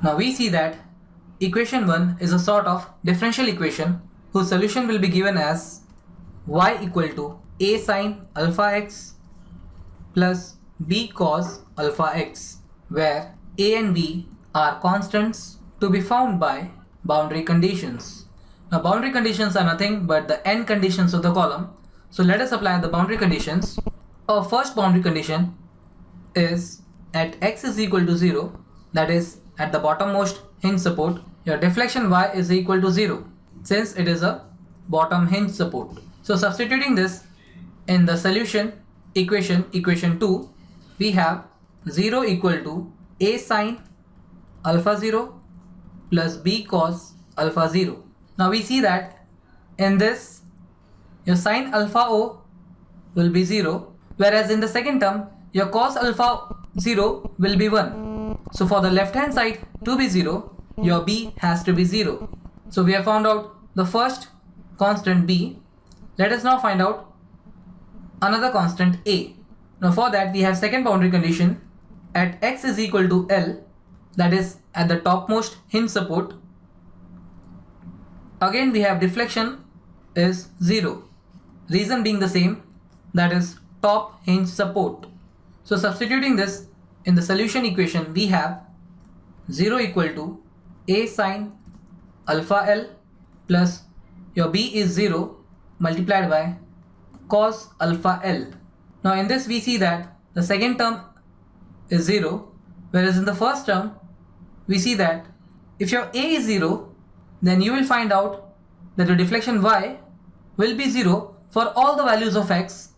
Now we see that equation 1 is a sort of differential equation whose solution will be given as y equal to a sine alpha x plus b cos alpha x, where a and b are constants to be found by boundary conditions. Now boundary conditions are nothing but the end conditions of the column. So let us apply the boundary conditions. Our first boundary condition is at x is equal to 0, that is at the bottommost hinge support, your deflection y is equal to 0 since it is a bottom hinge support. So substituting this in the solution equation 2, we have 0 equal to a sine alpha 0 plus b cos alpha 0. Now we see that in this your sine alpha o will be 0, whereas in the second term your cos alpha 0 will be 1. So for the left hand side to be 0, your b has to be 0. So we have found out the first constant b. Let us now find out another constant a. Now for that we have second boundary condition at x is equal to L, that is at the topmost hinge support. Again we have deflection is 0. Reason being the same, that is top hinge support. So substituting this in the solution equation, we have 0 equal to a sine alpha L plus your b is 0 multiplied by cos alpha L. Now in this we see that the second term is 0, whereas in the first term we see that if your a is 0, then you will find out that the deflection y will be 0 for all the values of x,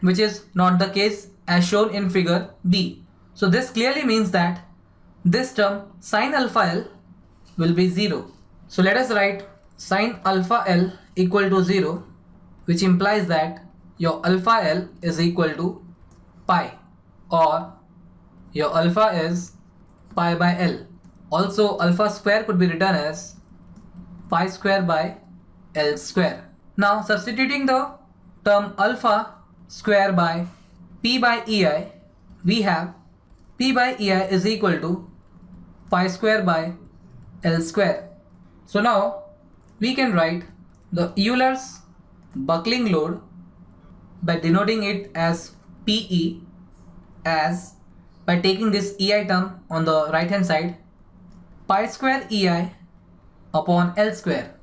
which is not the case as shown in figure B. So this clearly means that this term sine alpha L will be 0. So let us write sine alpha L equal to 0, which implies that your alpha L is equal to pi, or your alpha is pi by L. Also alpha square could be written as pi square by L square. Now substituting the term alpha square by p by ei, we have p by ei is equal to pi square by L square. So now we can write the Euler's buckling load by denoting it as PE as, by taking this ei term on the right hand side, pi square ei upon L square.